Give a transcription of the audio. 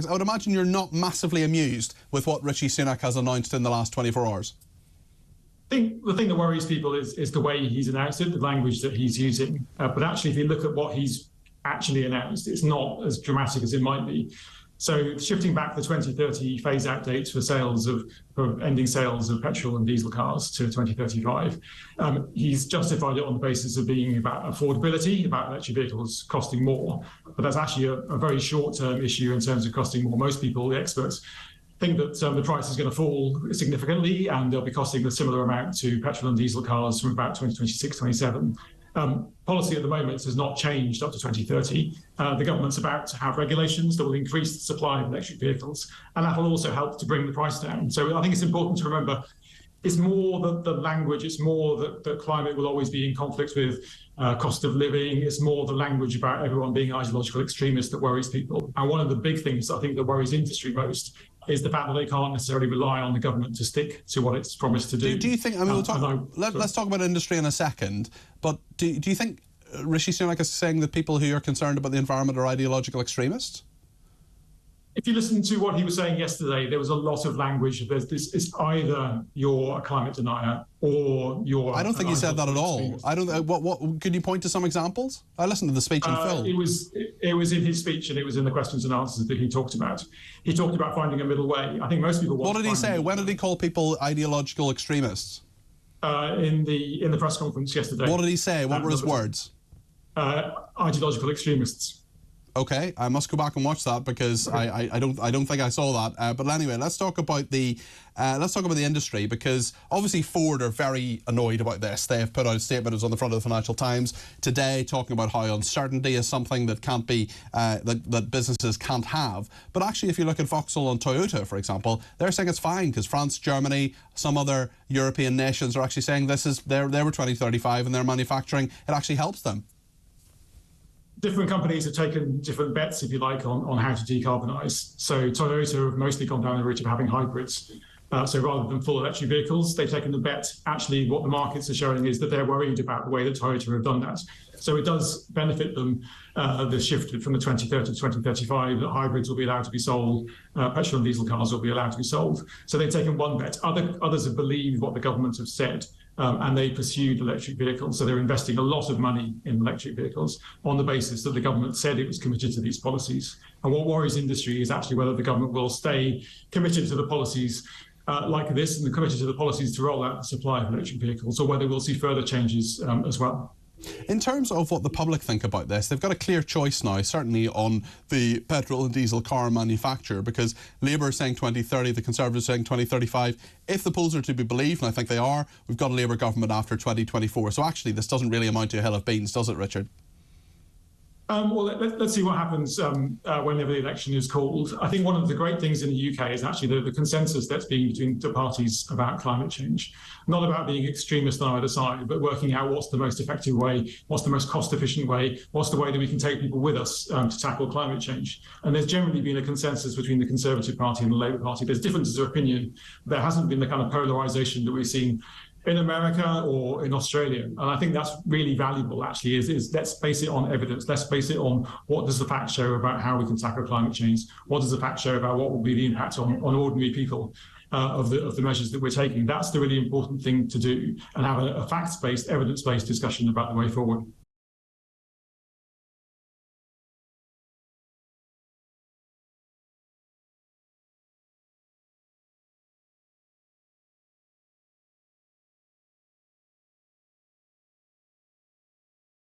I would imagine you're not massively amused with what Rishi Sunak has announced in the last 24 hours. I think the thing that worries people is the way he's announced it, the language that he's using. But actually, if you look at what he's actually announced, it's not as dramatic as it might be. So shifting back the 2030 phase-out dates for ending sales of petrol and diesel cars to 2035, he's justified it on the basis of being about affordability, about electric vehicles costing more. But that's actually a very short-term issue in terms of costing more. Most people, the experts, think that the price is going to fall significantly and they'll be costing a similar amount to petrol and diesel cars from about 2026, 27. Policy at the moment has not changed up to 2030. The government's about to have regulations that will increase the supply of electric vehicles, and that will also help to bring the price down. So I think it's important to remember it's more the language, it's more that climate will always be in conflict with cost of living, it's more the language about everyone being ideological extremists that worries people. And one of the big things I think that worries industry most is the fact that they can't necessarily rely on the government to stick to what it's promised to do. Do you think, I mean, let's talk about industry in a second, but do you think Rishi Sunak is saying that people who are concerned about the environment are ideological extremists? If you listen to what he was saying yesterday, there was a lot of language. It's either you're a climate denier or you're. I don't think he said that at all. I don't. What could you point to some examples? I listened to the speech in full. It was in his speech and it was in the questions and answers that he talked about. He talked about finding a middle way. I think most people. What did he say? When did he call people ideological extremists? In the press conference yesterday. What did he say? What were his words? Ideological extremists. Okay, I must go back and watch that because I don't think I saw that. But anyway, let's talk about the industry, because obviously Ford are very annoyed about this. They have put out a statement. It was on the front of the Financial Times today, talking about how uncertainty is something that can't be that businesses can't have. But actually, if you look at Vauxhall and Toyota, for example, they're saying it's fine because France, Germany, some other European nations are actually saying this is they were 2035 in their manufacturing. It actually helps them. Different companies have taken different bets, if you like, on how to decarbonise. So Toyota have mostly gone down the route of having hybrids. So rather than full electric vehicles, they've taken the bet. Actually, what the markets are showing is that they're worried about the way that Toyota have done that. So it does benefit them, the shift from the 2030 to 2035, that hybrids will be allowed to be sold, petrol and diesel cars will be allowed to be sold. So they've taken one bet. Others have believed what the government have said. And they pursued electric vehicles. So they're investing a lot of money in electric vehicles on the basis that the government said it was committed to these policies. And what worries industry is actually whether the government will stay committed to the policies like this and committed to the policies to roll out the supply of electric vehicles, or whether we'll see further changes as well. In terms of what the public think about this, they've got a clear choice now, certainly on the petrol and diesel car manufacturer, because Labour are saying 2030, the Conservatives are saying 2035. If the polls are to be believed, and I think they are, we've got a Labour government after 2024. So actually, this doesn't really amount to a hill of beans, does it, Richard? Well, let's see what happens whenever the election is called. I think one of the great things in the UK is actually the consensus that's been between the parties about climate change. Not about being extremist on either side, but working out what's the most effective way, what's the most cost-efficient way, what's the way that we can take people with us to tackle climate change. And there's generally been a consensus between the Conservative Party and the Labour Party. There's differences of opinion. There hasn't been the kind of polarisation that we've seen in America or in Australia. And I think that's really valuable, actually, is let's base it on evidence. Let's base it on what does the facts show about how we can tackle climate change? What does the facts show about what will be the impact on ordinary people of the measures that we're taking? That's the really important thing to do, and have a facts-based, evidence-based discussion about the way forward.